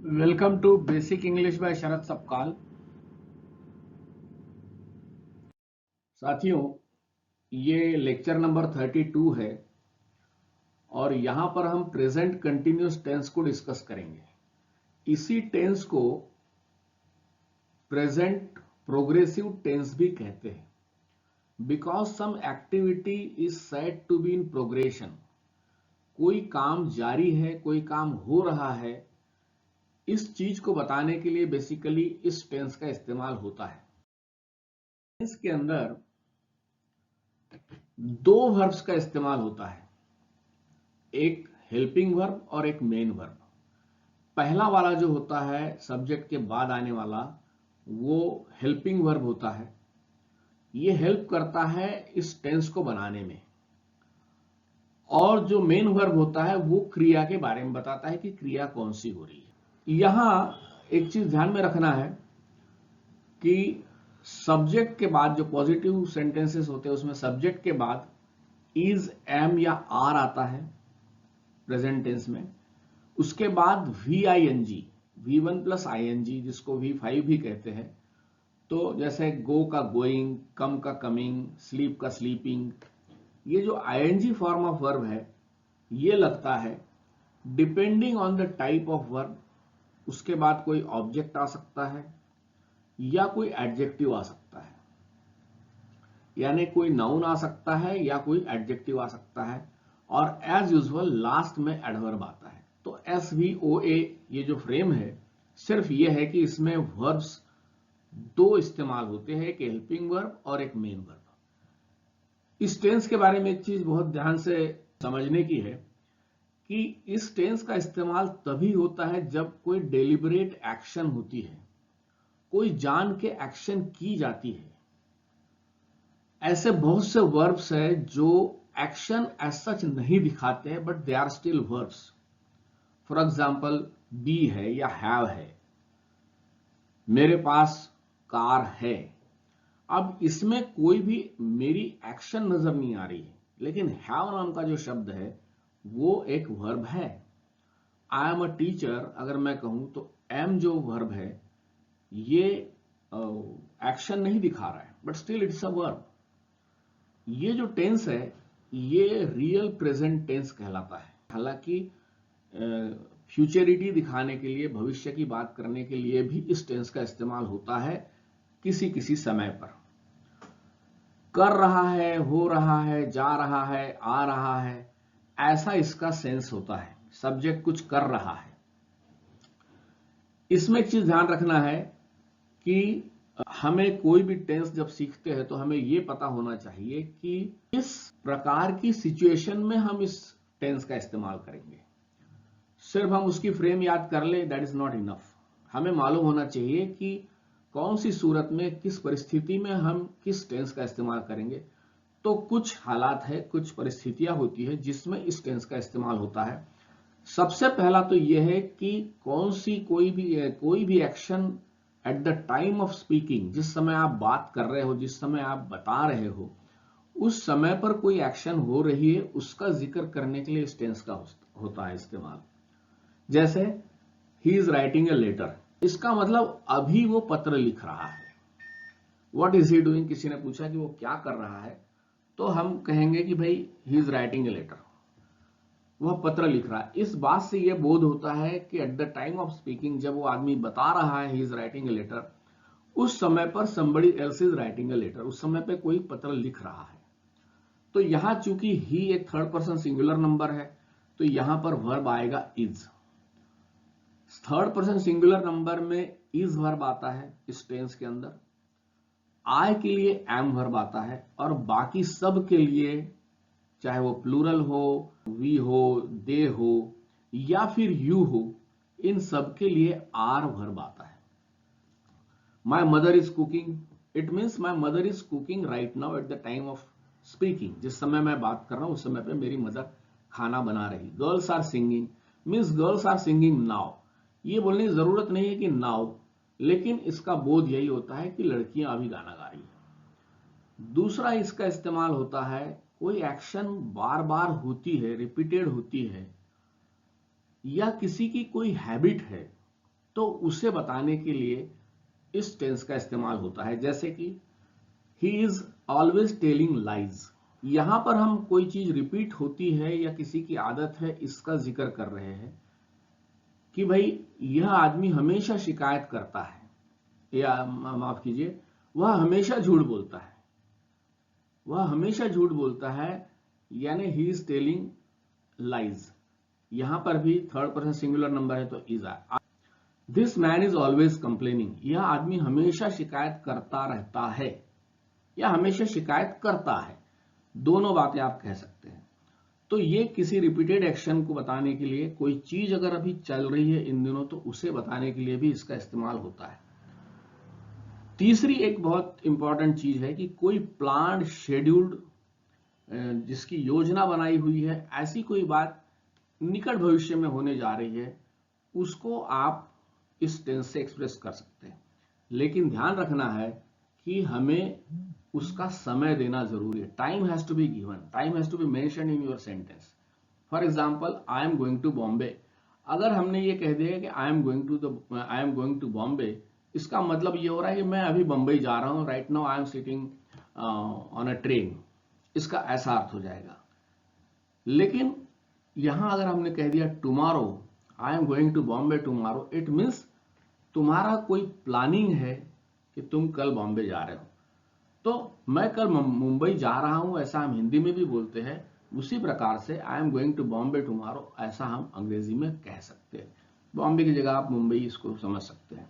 Welcome to basic English by Sharad Sapkal. साथियों, ये lecture number 32 है और यहां पर हम प्रेजेंट कंटिन्यूअस टेंस को डिस्कस करेंगे। इसी टेंस को प्रेजेंट प्रोग्रेसिव टेंस भी कहते हैं because some activity is said to be in progression. कोई काम जारी है, कोई काम हो रहा है, इस चीज को बताने के लिए बेसिकली इस टेंस का इस्तेमाल होता है। टेंस के अंदर दो वर्ब्स का इस्तेमाल होता है, एक हेल्पिंग वर्ब और एक मेन वर्ब। पहला वाला जो होता है सब्जेक्ट के बाद आने वाला, वो हेल्पिंग वर्ब होता है। ये हेल्प करता है इस टेंस को बनाने में। और जो मेन वर्ब होता है वो क्रिया के बारे में बताता है कि क्रिया कौन सी हो रही है। यहां एक चीज ध्यान में रखना है कि सब्जेक्ट के बाद जो पॉजिटिव सेंटेंसेस होते हैं उसमें सब्जेक्ट के बाद इज, एम या आर आता है प्रेजेंट टेंस में। उसके बाद VING, V1 प्लस ING, जिसको V5 भी कहते हैं। तो जैसे गो का गोइंग, कम का कमिंग, स्लीप का स्लीपिंग। ये जो ING फॉर्म ऑफ वर्ब है ये लगता है depending on the type of verb. उसके बाद कोई ऑब्जेक्ट आ सकता है या कोई एडजेक्टिव आ सकता है, यानी कोई नाउन आ सकता है या कोई एडजेक्टिव आ सकता है। और एज यूजुअल लास्ट में एडवर्ब आता है। तो SVOA ये जो फ्रेम है सिर्फ ये है कि इसमें वर्ब्स दो इस्तेमाल होते हैं, एक हेल्पिंग वर्ब और एक मेन वर्ब। इस टेंस के बारे में एक चीज बहुत ध्यान से समझने की है कि इस टेंस का इस्तेमाल तभी होता है जब कोई डेलिबरेट एक्शन होती है, कोई जान के एक्शन की जाती है। ऐसे बहुत से वर्ब्स है जो एक्शन एज सच नहीं दिखाते हैं but they are still verbs. For example be है या हैव है। मेरे पास कार है। अब इसमें कोई भी मेरी एक्शन नजर नहीं आ रही है, लेकिन हैव नाम का जो शब्द है वो एक वर्ब है। आई एम अ टीचर अगर मैं कहूं तो एम जो वर्ब है ये एक्शन नहीं दिखा रहा है but still it's a verb. ये जो टेंस है ये रियल प्रेजेंट टेंस कहलाता है। हालांकि फ्यूचरिटी दिखाने के लिए, भविष्य की बात करने के लिए भी इस टेंस का इस्तेमाल होता है किसी किसी समय पर। कर रहा है, हो रहा है, जा रहा है, आ रहा है, ऐसा इसका सेंस होता है। सब्जेक्ट कुछ कर रहा है। इसमें एक चीज ध्यान रखना है कि हमें कोई भी टेंस जब सीखते हैं तो हमें यह पता होना चाहिए कि किस प्रकार की सिचुएशन में हम इस टेंस का इस्तेमाल करेंगे। सिर्फ हम उसकी फ्रेम याद कर ले, दैट इज नॉट इनफ। हमें मालूम होना चाहिए कि कौन सी सूरत में, किस परिस्थिति में हम किस टेंस का इस्तेमाल करेंगे। तो कुछ हालात है, कुछ परिस्थितियां होती है जिसमें इस टेंस का इस्तेमाल होता है। सबसे पहला तो यह है कि कौन सी कोई भी action at the time of speaking, जिस समय आप बात कर रहे हो, जिस समय आप बता रहे हो, उस समय पर कोई एक्शन हो रही है उसका जिक्र करने के लिए इस टेंस का होता है इस्तेमाल। जैसे he is writing a letter, इसका मतलब अभी वो पत्र लिख रहा है। व्हाट इज ही डूइंग, किसी ने पूछा कि वो क्या कर रहा है, तो हम कहेंगे कि भाई he is writing a letter, वह पत्र लिख रहा है। इस बात से यह बोध होता है कि at the time of speaking, जब वो आदमी बता रहा है he is writing a letter, उस समय पर somebody else is writing a letter, उस समय पे कोई पत्र लिख रहा है। तो यहां चूंकि ही एक थर्ड पर्सन सिंगुलर नंबर है तो यहां पर वर्ब आएगा is. Third person singular number में इज वर्ब आता है इस टेंस के अंदर। आई के लिए एम वर्ब आता है और बाकी सब के लिए, चाहे वो प्लूरल हो, वी हो, दे हो या फिर यू हो, इन सब के लिए आर वर्ब आता है। My mother is cooking, it means my mother is cooking right now at the time of speaking, जिस समय मैं बात कर रहा हूं उस समय पे मेरी मदर खाना बना रही। Girls are singing means girls are singing now. ये बोलने की जरूरत नहीं है कि नाउ, लेकिन इसका बोध यही होता है कि लड़कियां अभी गाना गा रही है। दूसरा इसका इस्तेमाल होता है, कोई एक्शन बार बार होती है, रिपीटेड होती है, या किसी की कोई हैबिट है तो उसे बताने के लिए इस टेंस का इस्तेमाल होता है। जैसे कि he is always telling lies, यहां पर हम कोई चीज रिपीट होती है या किसी की आदत है इसका जिक्र कर रहे हैं कि भाई यह आदमी हमेशा शिकायत करता है, या माफ कीजिए, वह हमेशा झूठ बोलता है, वह हमेशा झूठ बोलता है, यानी ही इज टेलिंग लाइज। यहां पर भी थर्ड पर्सन सिंगुलर नंबर है तो इज आ। This man is always complaining, यह आदमी हमेशा शिकायत करता रहता है या हमेशा शिकायत करता है, दोनों बातें आप कह सकते हैं। तो ये किसी रिपीटेड एक्शन को बताने के लिए, कोई चीज अगर अभी चल रही है इन दिनों तो उसे बताने के लिए भी इसका इस्तेमाल होता है। तीसरी एक बहुत इंपॉर्टेंट चीज है कि कोई प्लान शेड्यूल्ड, जिसकी योजना बनाई हुई है, ऐसी कोई बात निकट भविष्य में होने जा रही है, उसको आप इस टेंस से एक्सप्रेस कर सकते हैं। लेकिन ध्यान रखना है कि हमें उसका समय देना जरूरी है। Time has to be given, time has to be mentioned in your sentence. For example, I am going to Bombay, अगर हमने ये कह दिया कि I am going to Bombay, इसका मतलब ये हो रहा है कि मैं अभी बंबई जा रहा हूं, right now I am sitting on a train, इसका ऐसा अर्थ हो जाएगा। लेकिन यहां अगर हमने कह दिया tomorrow, I am going to Bombay tomorrow, it means तुम्हारा कोई प्लानिंग है कि तुम कल बॉम्बे जा रहे हो। तो मैं कल मुंबई जा रहा हूं, ऐसा हम हिंदी में भी बोलते हैं। उसी प्रकार से I am going to Bombay tomorrow, ऐसा हम अंग्रेजी में कह सकते हैं। बॉम्बे की जगह आप मुंबई इसको समझ सकते हैं।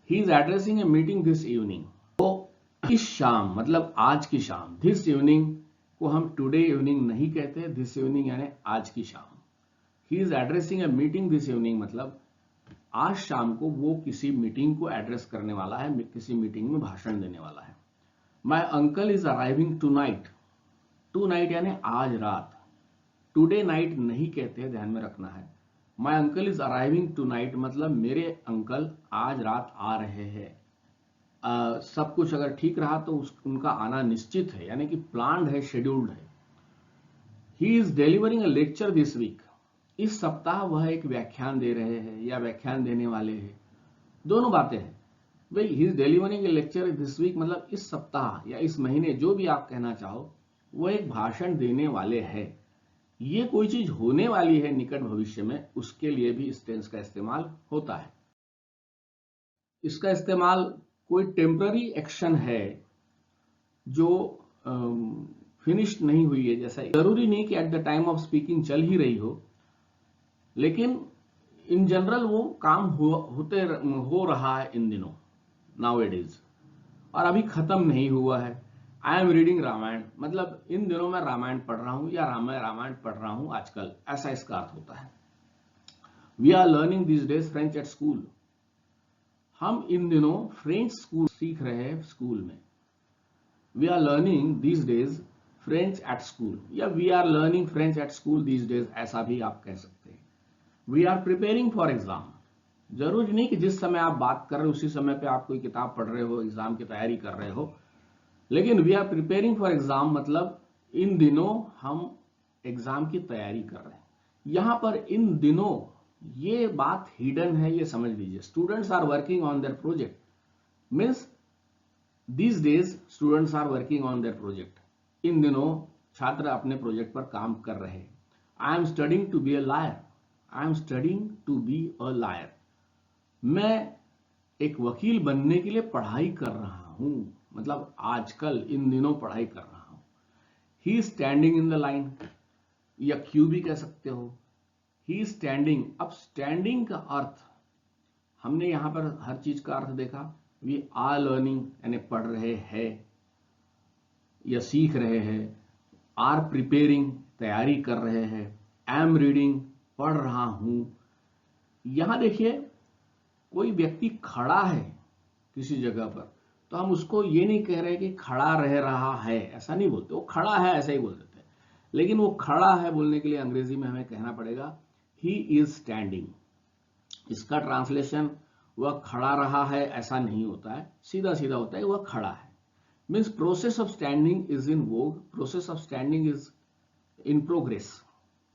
He is addressing a meeting this evening, तो इस शाम मतलब आज की शाम। दिस इवनिंग को हम टुडे इवनिंग नहीं कहते, दिस इवनिंग यानी आज की शाम। He is addressing a meeting this evening मतलब आज शाम को वो किसी मीटिंग को एड्रेस करने वाला है, किसी मीटिंग में भाषण देने वाला है। My uncle is arriving tonight, tonight यानी आज रात, टुडे नाइट नहीं कहते, ध्यान में रखना है। My uncle is arriving tonight मतलब मेरे अंकल आज रात आ रहे हैं। सब कुछ अगर ठीक रहा तो उनका आना निश्चित है, यानी कि प्लान्ड है, शेड्यूल्ड है। He is delivering a lecture this week, इस सप्ताह वह एक व्याख्यान दे रहे हैं या व्याख्यान देने वाले हैं, दोनों बातें हैं। भाई he is delivering a lecture this week मतलब इस सप्ताह या इस महीने, जो भी आप कहना चाहो, वो एक भाषण देने वाले हैं। ये कोई चीज होने वाली है निकट भविष्य में, उसके लिए भी इस टेंस का इस्तेमाल होता है। इसका इस्तेमाल कोई टेम्पररी एक्शन है जो फिनिश नहीं हुई है, जैसा जरूरी नहीं कि at the time of speaking चल ही रही हो, लेकिन इन जनरल वो काम हो रहा है इन दिनों, नाउएडेज, और अभी खत्म नहीं हुआ है। आई एम रीडिंग रामायण मतलब इन दिनों मैं रामायण पढ़ रहा हूं या रामायण पढ़ रहा हूं आजकल, ऐसा इसका अर्थ होता है। We are learning this days French at school, हम इन दिनों फ्रेंच स्कूल सीख रहे हैं स्कूल में। We are learning this days French at school या we are learning French at school this days, ऐसा भी आप कह सकते हैं। We are preparing for exam, जरूरी नहीं कि जिस समय आप बात कर रहे हो उसी समय पे आप कोई किताब पढ़ रहे हो, एग्जाम की तैयारी कर रहे हो, लेकिन we are preparing for exam मतलब इन दिनों हम एग्जाम की तैयारी कर रहे हैं। यहां पर इन दिनों ये बात हिडन है, ये समझ लीजिए। Students are working on their project means these days students are working on their project, इन दिनों छात्र अपने प्रोजेक्ट पर काम कर रहे हैं। I am studying to be a lawyer, I am studying to be a lawyer, मैं एक वकील बनने के लिए पढ़ाई कर रहा हूं मतलब आजकल इन दिनों पढ़ाई कर रहा हूं। ही is standing in the line या क्यू भी कह सकते हो। ही इज स्टैंडिंग, अब स्टैंडिंग का अर्थ हमने यहां पर हर चीज का अर्थ देखा। वी आर लर्निंग यानी पढ़ रहे हैं या सीख रहे हैं, आर प्रिपेयरिंग तैयारी कर रहे हैं, एम रीडिंग पढ़ रहा हूं। यहां देखिए कोई व्यक्ति खड़ा है किसी जगह पर तो हम उसको ये नहीं कह रहे कि खड़ा रह रहा है, ऐसा नहीं बोलते, वो खड़ा है ऐसा ही बोल देते हैं। लेकिन वो खड़ा है बोलने के लिए अंग्रेजी में हमें कहना पड़ेगा ही इज स्टैंडिंग। इसका ट्रांसलेशन वह खड़ा रहा है ऐसा नहीं होता है, सीधा सीधा होता है वह खड़ा है। Means process of standing is in Vogue, process of standing is in progress,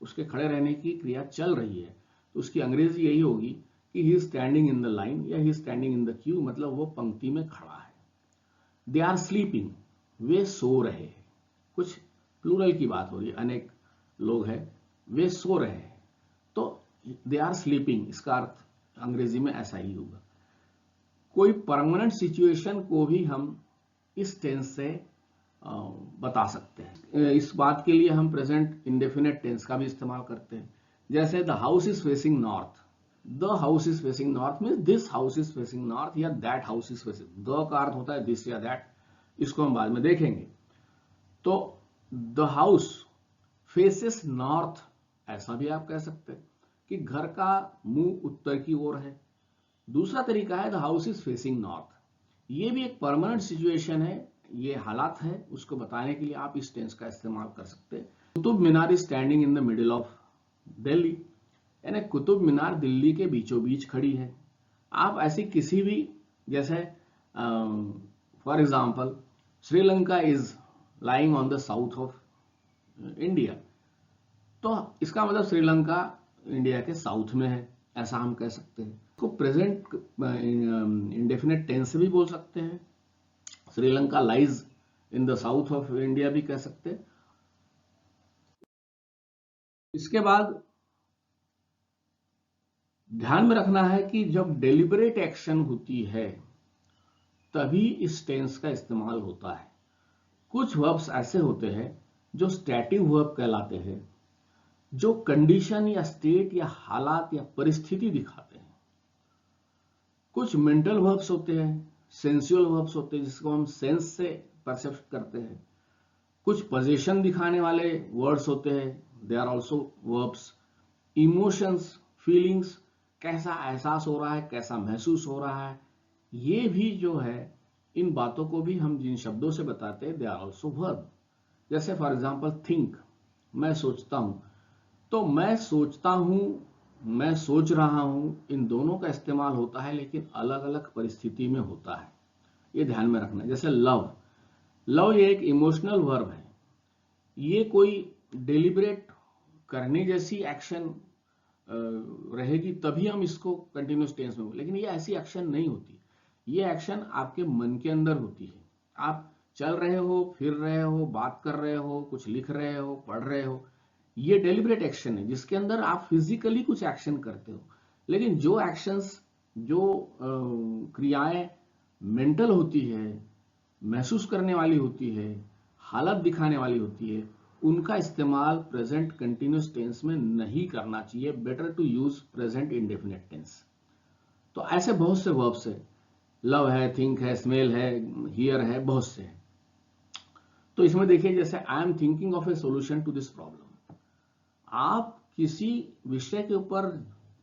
उसके खड़े रहने की क्रिया चल रही है। तो उसकी अंग्रेजी यही होगी कि he is standing in the line या he is standing in the queue, मतलब वो पंक्ति में खड़ा है। दे आर स्लीपिंग, वे सो रहे हैं। कुछ प्लूरल की बात हो रही है, अनेक लोग हैं, वे सो रहे हैं, तो दे आर स्लीपिंग, इसका अर्थ अंग्रेजी में ऐसा ही होगा। कोई परमानेंट सिचुएशन को भी हम इस टेंस से बता सकते हैं। इस बात के लिए हम प्रेजेंट इंडेफिनिट टेंस का भी इस्तेमाल करते हैं। जैसे the house is facing north, the house is facing north means this house is facing north या that house is facing, the का अर्थ होता है दिस या दैट, इसको हम बाद में देखेंगे। तो द हाउस फेसेस नॉर्थ, ऐसा भी आप कह सकते हैं कि घर का मुंह उत्तर की ओर है। दूसरा तरीका है the house is facing north, ये भी एक परमानेंट सिचुएशन है, ये हालात है, उसको बताने के लिए आप इस टेंस का इस्तेमाल कर सकते हैं। Qutub Minar is standing in the middle of Delhi, यानी कुतुब मीनार दिल्ली के बीचों बीच खड़ी है। आप ऐसी किसी भी, जैसे for example Sri Lanka is lying on the south of India, तो इसका मतलब श्रीलंका इंडिया के साउथ में है, ऐसा हम कह सकते हैं। को प्रेजेंट इंडेफिनिट टेंस से भी बोल सकते हैं, Sri Lanka lies in the south of India भी कह सकते हैं। इसके बाद ध्यान में रखना है कि जब डेलिबरेट एक्शन होती है तभी इस टेंस का इस्तेमाल होता है। कुछ वर्ब्स ऐसे होते हैं जो स्टैटिक वर्ब कहलाते हैं, जो कंडीशन या स्टेट या हालात या परिस्थिति दिखाते हैं। कुछ मेंटल वर्ब्स होते हैं, सेंसुअल वर्ब्स होते हैं, जिसको हम सेंस से परसेप्ट करते हैं। कुछ पोजीशन दिखाने वाले वर्ड्स होते हैं, they are also verbs. Emotions, feelings, कैसा एहसास हो रहा है, कैसा महसूस हो रहा है, ये भी जो है, इन बातों को भी हम जिन शब्दों से बताते हैं, दे आर ऑल्सो वर्ब। जैसे फॉर एग्जाम्पल थिंक, मैं सोचता हूं, तो मैं सोचता हूं, मैं सोच रहा हूं, इन दोनों का इस्तेमाल होता है, लेकिन अलग अलग परिस्थिति में होता है, ये ध्यान में रखना है। जैसे लव, लव ये एक इमोशनल वर्ब है, ये कोई डेलिबरेट करने जैसी एक्शन रहेगी तभी हम इसको कंटिन्यूस टेंस में, लेकिन ये ऐसी एक्शन नहीं होती। ये एक्शन आपके मन के अंदर होती है। आप चल रहे हो, फिर रहे हो, बात कर रहे हो, कुछ लिख रहे हो, पढ़ रहे हो, ये डेलिबरेट एक्शन है जिसके अंदर आप फिजिकली कुछ एक्शन करते हो। लेकिन जो एक्शंस, जो क्रियाएं मेंटल होती है, महसूस करने वाली होती है, हालत दिखाने वाली होती है, उनका इस्तेमाल प्रेजेंट कंटिन्यूस टेंस में नहीं करना चाहिए। Better to use present indefinite tense. तो ऐसे बहुत से वर्ब्स है, लव है, थिंक है, स्मेल है, हियर है, बहुत से है। तो इसमें देखिए, जैसे I am thinking of a solution to this problem, आप किसी विषय के ऊपर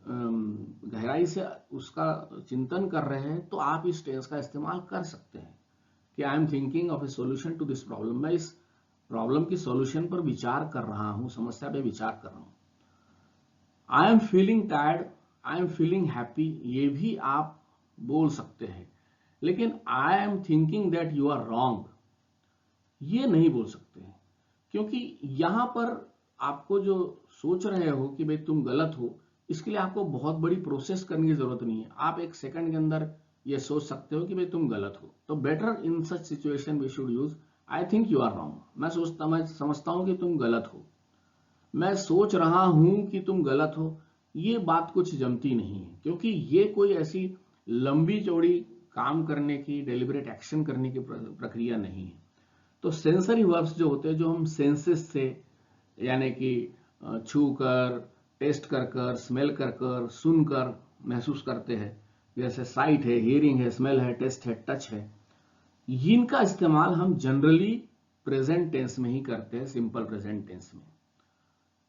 गहराई से उसका चिंतन कर रहे हैं, तो आप इस टेंस का इस्तेमाल कर सकते हैं कि I am thinking of a solution to this problem, मैं इस प्रॉब्लम की सॉल्यूशन पर विचार कर रहा हूं, समस्या पे विचार कर रहा हूं। I am feeling tired, I am feeling happy, ये भी आप बोल सकते हैं, लेकिन I am thinking that you are wrong, ये नहीं बोल सकते हैं, क्योंकि यहां पर आपको जो सोच रहे हो कि भाई तुम गलत हो, इसके लिए आपको बहुत बड़ी प्रोसेस करने की जरूरत नहीं है। आप एक सेकंड के अंदर ये सोच सकते हो कि भाई तुम गलत हो। तो better in such situation we should use I think you are wrong. मैं समझता हूं कि तुम गलत हो, मैं सोच रहा हूं कि तुम गलत हो, ये बात कुछ जमती नहीं है, क्योंकि ये कोई ऐसी लंबी चौड़ी काम करने की, डेलिबरेट एक्शन करने की प्रक्रिया नहीं है। तो सेंसरी वर्ब्स जो होते हैं, जो हम सेंसेस से, यानी कि छू कर, टेस्ट कर कर, स्मेल कर कर, सुनकर महसूस करते हैं, जैसे साइट है, हियरिंग है, स्मेल है, टेस्ट है, टच है, इनका इस्तेमाल हम जनरली प्रेजेंट टेंस में ही करते हैं, सिंपल प्रेजेंट टेंस में,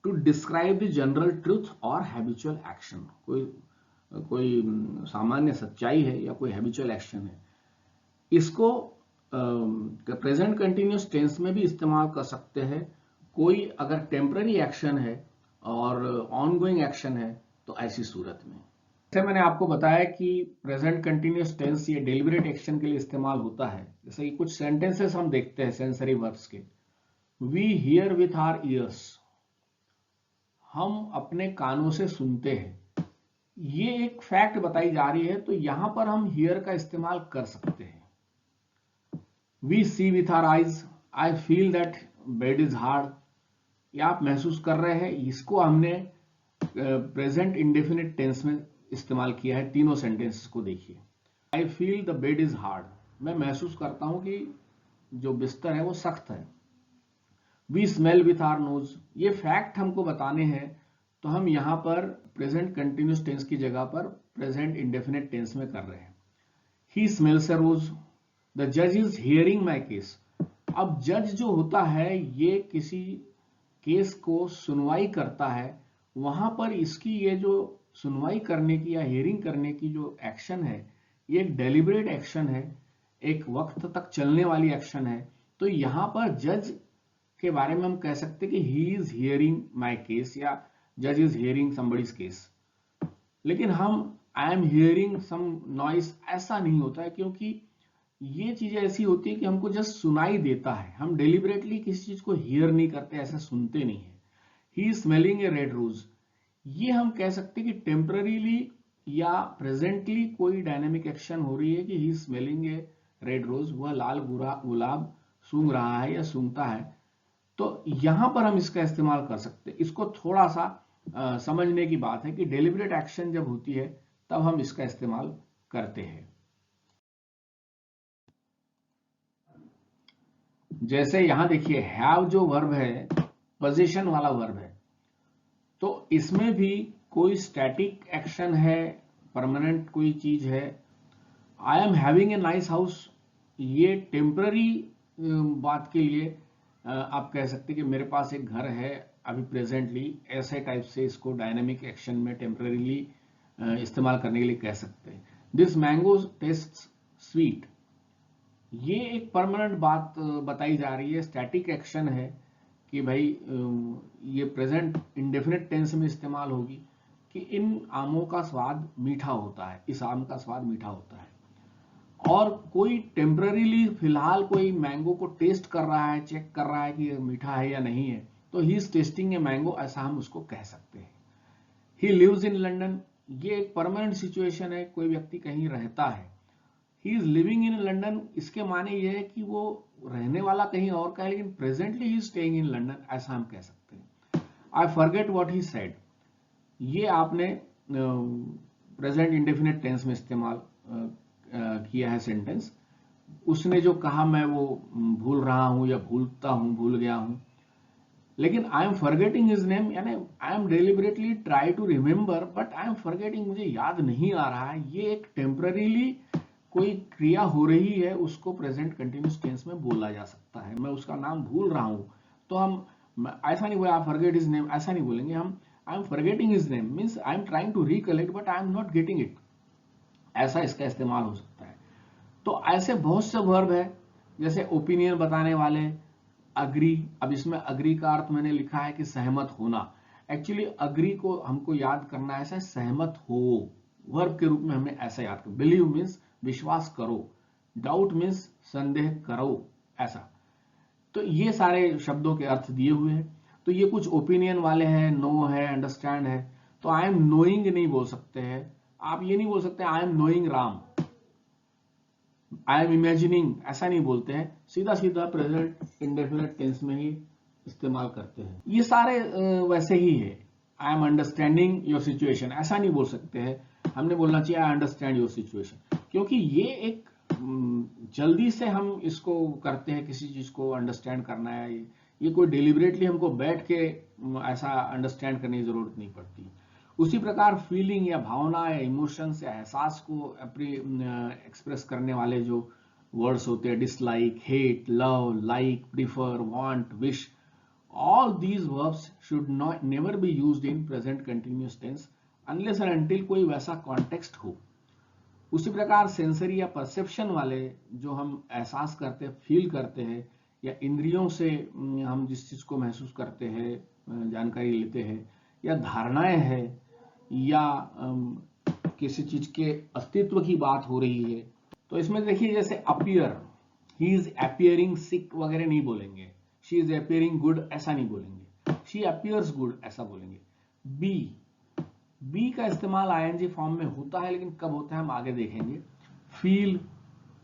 to describe the general truth और हैबिचुअल एक्शन। कोई सामान्य सच्चाई है या कोई हैबिचुअल एक्शन है, इसको प्रेजेंट कंटिन्यूस टेंस में भी इस्तेमाल कर सकते हैं। कोई अगर टेम्पररी एक्शन है और ऑनगोइंग एक्शन है, तो ऐसी सूरत में, जैसे मैंने आपको बताया कि प्रेजेंट कंटिन्यूस टेंस ये डेलिबरेट एक्शन के लिए इस्तेमाल होता है। जैसे कि कुछ सेंटेंसेस हम देखते हैं सेंसरी वर्ब्स के, we hear with our ears, हम अपने कानों से सुनते हैं, ये एक फैक्ट बताई जा रही है, तो यहां पर हम हियर का इस्तेमाल कर सकते हैं। We see with our eyes, I feel that bed is hard, या आप महसूस कर रहे हैं, इसको हमने प्रेजेंट इंडेफिनिट टेंस में इस्तेमाल किया है। तीनों सेंटेंसेस को देखिए। I feel the bed is hard, मैं महसूस करता हूं कि जो बिस्तर है वो सख्त है। We smell with our nose, ये फैक्ट हमको बताने हैं, तो हम यहां पर प्रेजेंट कंटिन्यूस टेंस की जगह पर प्रेजेंट इंडेफिनिट टेंस में कर रहे हैं। ही स्मेल्स अ रोज, द जज इज हियरिंग माई केस। अब जज जो होता है ये किसी केस को सुनवाई करता है, वहां पर इसकी ये जो सुनवाई करने की या हियरिंग करने की जो एक्शन है, ये एक डेलिबरेट एक्शन है, एक वक्त तक चलने वाली एक्शन है। तो यहां पर जज के बारे में हम कह सकते हैं कि he is hearing my case, या जज इज हियरिंग समबडीज केस। लेकिन हम I am hearing some noise ऐसा नहीं होता है, क्योंकि ये चीजें ऐसी होती है कि हमको जस्ट सुनाई देता है, हम डेलिबरेटली किसी चीज को हियर नहीं करते, ऐसा सुनते नहीं है। He is smelling a red rose, ये हम कह सकते हैं कि टेम्पररीली या प्रेजेंटली कोई डायनेमिक एक्शन हो रही है कि he is smelling a red rose, वह लाल गुलाब सूंघ रहा है या सूंघता है। तो यहां पर हम इसका इस्तेमाल कर सकते हैं। इसको थोड़ा सा समझने की बात है कि डेलिबरेट एक्शन जब होती है तब हम इसका इस्तेमाल करते हैं। जैसे यहां देखिए, हैव जो वर्ब है पोजीशन वाला वर्ब है, तो इसमें भी कोई स्टैटिक एक्शन है, परमानेंट कोई चीज है। I am having a nice house, ये टेम्पररी बात के लिए आप कह सकते हैं कि मेरे पास एक घर है अभी प्रेजेंटली, ऐसे टाइप से इसको डायनेमिक एक्शन में टेम्पररीली इस्तेमाल करने के लिए कह सकते हैं। दिस मैंगो टेस्ट स्वीट, ये एक परमानेंट बात बताई जा रही है, स्टैटिक एक्शन है कि भाई ये प्रेजेंट इंडेफिनिट टेंस में इस्तेमाल होगी कि इन आमों का स्वाद मीठा होता है, इस आम का स्वाद मीठा होता है। और कोई टेम्पररीली फिलहाल कोई मैंगो को टेस्ट कर रहा है, चेक कर रहा है कि मीठा है या नहीं है, तो he is tasting a mango, ऐसा हम उसको कह सकते हैं। ही लिव्स इन लंडन, ये एक परमानेंट सिचुएशन है, कोई व्यक्ति कहीं रहता है। He is living in London, इसके माने ये है कि वो रहने वाला कहीं और का है, लेकिन presently he is staying in London, ऐसा हम कह सकते हैं। I forget what he said, ये आपने प्रेजेंट इंडेफिनिट टेंस में इस्तेमाल किया है सेंटेंस। उसने जो कहा मैं वो भूल रहा हूं या भूलता हूं, भूल गया हूं। लेकिन I am forgetting his name, यानी I am deliberately try to remember but I am forgetting, मुझे याद नहीं आ रहा है। ये एक टेम्पररीली कोई क्रिया हो रही है, उसको प्रेजेंट कंटिन्यूस टेंस में बोला जा सकता है। मैं उसका नाम भूल रहा हूं, तो हम ऐसा नहीं बोला आई फॉरगेट हिज नेम, ऐसा नहीं बोलेंगे हम। I am forgetting his name means I am trying to recollect but I am not getting it, ऐसा इसका इस्तेमाल हो सकता है। तो ऐसे बहुत से वर्ब है, जैसे ओपिनियन बताने वाले, अग्री। अब इसमें अग्री का अर्थ मैंने लिखा है कि सहमत होना, एक्चुअली अग्री को हमको याद करना ऐसा है सहमत हो, वर्ब के रूप में हमें ऐसा याद कर। बिलीव मीन्स विश्वास करो, डाउट मीन्स संदेह करो, ऐसा। तो ये सारे शब्दों के अर्थ दिए हुए हैं। तो ये कुछ ओपिनियन वाले हैं, नो है, अंडरस्टैंड है। तो आई एम नोइंग नहीं बोल सकते हैं आप, ये नहीं बोल सकते I am knowing Ram, I am imagining ऐसा नहीं बोलते हैं, सीधा सीधा प्रेजेंट इंडेफिनिट टेंस में ही इस्तेमाल करते हैं। ये सारे वैसे ही है। I am understanding your situation, ऐसा नहीं बोल सकते हैं, हमने बोलना चाहिए आई अंडरस्टैंड योर सिचुएशन, क्योंकि ये एक जल्दी से हम इसको करते हैं, किसी चीज को अंडरस्टैंड करना है, ये कोई डिलिबरेटली हमको बैठ के ऐसा अंडरस्टैंड करने की जरूरत नहीं पड़ती। उसी प्रकार फीलिंग या भावना या इमोशंस या एहसास को एक्सप्रेस करने वाले जो वर्ड्स होते हैं, dislike, hate, love, like, prefer, want, wish, all these verbs should not never be used in present continuous tense unless and until कोई वैसा कॉन्टेक्स्ट हो। उसी प्रकार सेंसरी या परसेप्शन वाले जो हम एहसास करते हैं, फील करते हैं, या इंद्रियों से हम जिस चीज को महसूस करते हैं, जानकारी लेते हैं, या धारणाएं हैं, या किसी चीज के अस्तित्व की बात हो रही है, तो इसमें देखिए जैसे अपीयर, ही इज अपीयरिंग सिक वगैरह नहीं बोलेंगे, शी इज अपीयरिंग गुड ऐसा नहीं बोलेंगे, शी अपीयर्स गुड ऐसा बोलेंगे। बी, बी का इस्तेमाल आईएनजी फॉर्म में होता है, लेकिन कब होता है हम आगे देखेंगे। फील,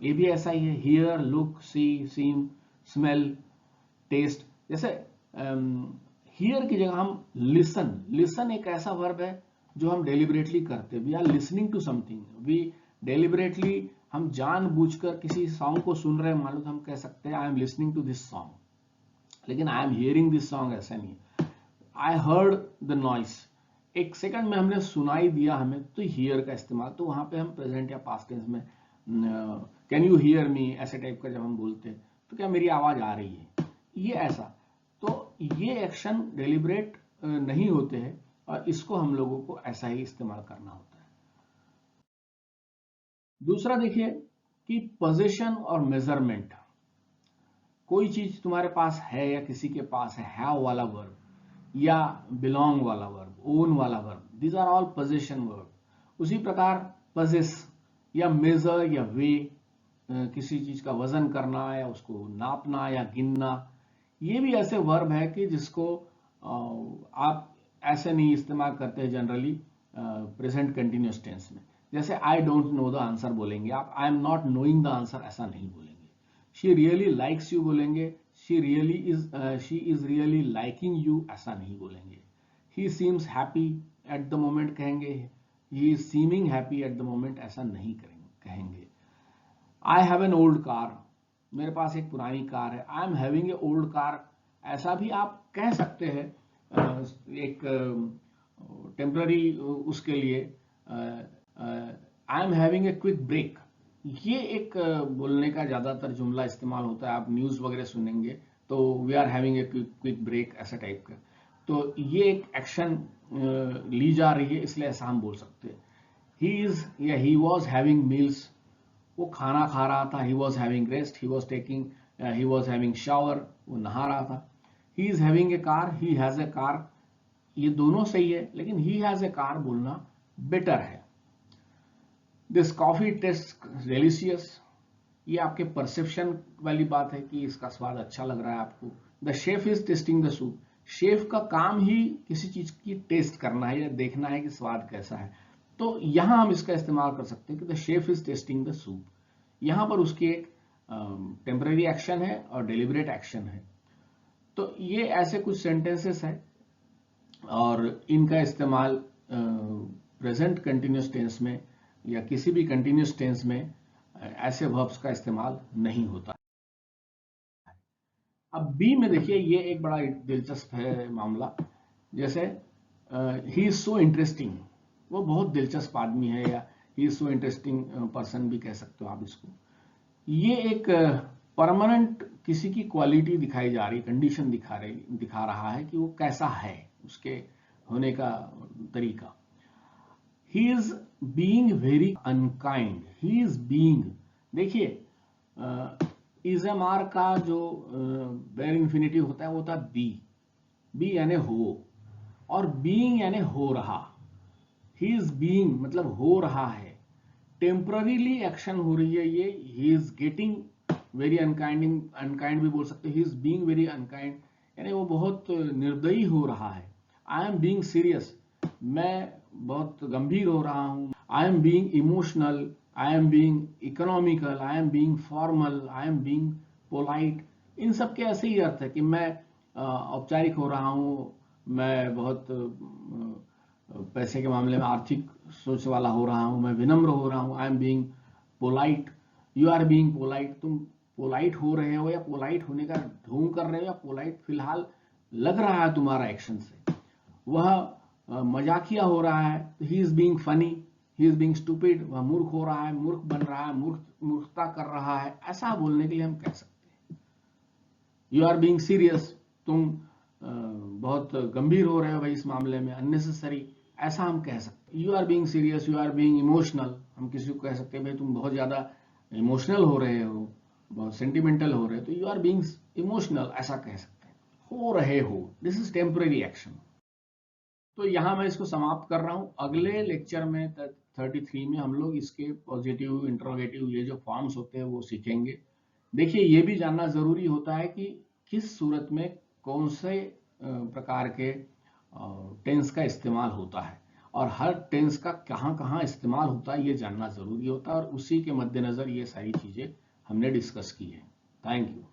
ये भी ऐसा ही है। Hear, look, see, seem, smell, taste. जैसे हियर की जगह हम लिसन, लिसन एक ऐसा वर्ब है जो हम डेलिबरेटली करते हैं। We are listening to something, we deliberately, हम जानबूझकर किसी सॉन्ग को सुन रहे हैं, मान लो तो हम कह सकते हैं I am listening to this song, लेकिन I am hearing this song ऐसा नहीं है। आई हर्ड द नॉइस, एक सेकंड में हमने सुनाई दिया हमें, तो हियर का इस्तेमाल, तो वहां पे हम प्रेजेंट या पास्ट टेंस में कैन यू हियर मी ऐसे टाइप का जब हम बोलते हैं तो क्या मेरी आवाज आ रही है, ये ऐसा। तो ये एक्शन डेलिब्रेट नहीं होते हैं और इसको हम लोगों को ऐसा ही इस्तेमाल करना होता है। दूसरा देखिए कि पोजीशन और मेजरमेंट। कोई चीज तुम्हारे पास है या किसी के पास है, हैव वाला वर्ब या बिलोंग वाला वर्ब, ओन वाला verb, these are all position verb. उसी प्रकार पोजेस या मेजर या वे, किसी चीज का वजन करना या उसको नापना या गिनना, ये भी ऐसे वर्ब है कि जिसको आप ऐसे नहीं इस्तेमाल करते जनरली प्रेजेंट कंटिन्यूअस टेंस में। जैसे I don't know the answer बोलेंगे आप, I am not knowing the answer ऐसा नहीं बोलेंगे। शी रियली लाइक्स यू बोलेंगे, she is really liking you ऐसा नहीं बोलेंगे। He seems happy at the moment कहेंगे, he is seeming happy at the moment ऐसा नहीं कहेंगे। I have an old car, मेरे पास एक पुरानी कार है। I am having a old car ऐसा भी आप कह सकते हैं एक टेम्पररी उसके लिए। I am having a quick break, ये एक बोलने का ज्यादातर जुमला इस्तेमाल होता है। आप न्यूज वगैरह सुनेंगे तो we are having a quick break ऐसा टाइप का, तो ये एक एक्शन ली जा रही है, इसलिए ऐसा हम बोल सकते हैं। ही इज या ही वॉज हैविंग मील्स, वो खाना खा रहा था। He was having rest, he was having shower, वो नहा रहा था। He is having a car, he has a car, ये दोनों सही है, लेकिन ही हैज ए कार बोलना बेटर है। दिस कॉफी टेस्ट डिलीशियस, ये आपके परसेप्शन वाली बात है कि इसका स्वाद अच्छा लग रहा है आपको। The chef is testing the soup, chef का काम ही किसी चीज की टेस्ट करना है या देखना है कि स्वाद कैसा है, तो यहां हम इसका इस्तेमाल कर सकते हैं कि the chef is testing the soup. यहां पर उसकी एक टेम्पररी एक्शन है और डेलिबरेट एक्शन है। तो ये ऐसे कुछ सेंटेंसेस है और इनका इस्तेमाल प्रेजेंट कंटिन्यूस टेंस में या किसी भी कंटिन्यूस टेंस में ऐसे वर्ब्स का इस्तेमाल नहीं होता। अब बी में देखिए, ये एक बड़ा दिलचस्प है मामला। जैसे ही इज सो इंटरेस्टिंग, वो बहुत दिलचस्प आदमी है, या he is so interesting person भी कह सकते हो आप इसको। ये एक परमानेंट किसी की क्वालिटी दिखाई जा रही, कंडीशन दिखा रहा है कि वो कैसा है, उसके होने का तरीका। He is being very unkind, he is being, देखिए इज एम आर का जो वेर इन्फिनिटिव होता है वो होता है बी, बी यानी हो, और बीइंग यानी हो रहा। ही इज बीइंग मतलब हो रहा है, टेम्पररीली एक्शन हो रही है ये। He is getting very unkind, unkind भी बोल सकते हैं। He is being very unkind यानी वो बहुत निर्दयी हो रहा है। आई एम बीइंग सीरियस, मैं बहुत गंभीर हो रहा हूं। I am being emotional, I am being economical, I am being formal, I am being polite. इन सब के ऐसे ही अर्थ है कि मैं औपचारिक हो रहा हूं, मैं बहुत पैसे के मामले में आर्थिक सोच वाला हो रहा हूं, मैं विनम्र हो रहा हूं। I am being polite, you are being polite, तुम पोलाइट हो रहे हो या पोलाइट होने का ढोंग कर रहे हो, या पोलाइट फिलहाल लग रहा है तुम्हारा एक्शन से, वह मजाकिया हो रहा है। He is being funny, he is being stupid, वह मूर्ख हो रहा है, मूर्ख बन रहा है, मूर्खता कर रहा है, ऐसा बोलने के लिए हम कह सकते हैं। यू आर बीइंग सीरियस, तुम बहुत गंभीर हो रहे हो भाई इस मामले में, अननेसेसरी, ऐसा हम कह सकते हैं। You are being serious, you are being emotional, हम किसी को कह सकते हैं भाई तुम बहुत ज्यादा इमोशनल हो रहे हो, बहुत सेंटिमेंटल हो रहे हो, तो यू आर बीइंग इमोशनल ऐसा कह सकते हैं। हो रहे हो, दिस इज टेम्पररी एक्शन। तो यहां मैं इसको समाप्त कर रहा हूं। अगले लेक्चर में 33 में हम लोग इसके पॉजिटिव, इंट्रोगेटिव, ये जो फॉर्म्स होते हैं वो सीखेंगे। देखिए ये भी जानना जरूरी होता है कि किस सूरत में कौन से प्रकार के टेंस का इस्तेमाल होता है, और हर टेंस का कहाँ कहाँ इस्तेमाल होता है ये जानना जरूरी होता है, और उसी के मद्देनजर ये सारी चीजें हमने डिस्कस की है। Thank you.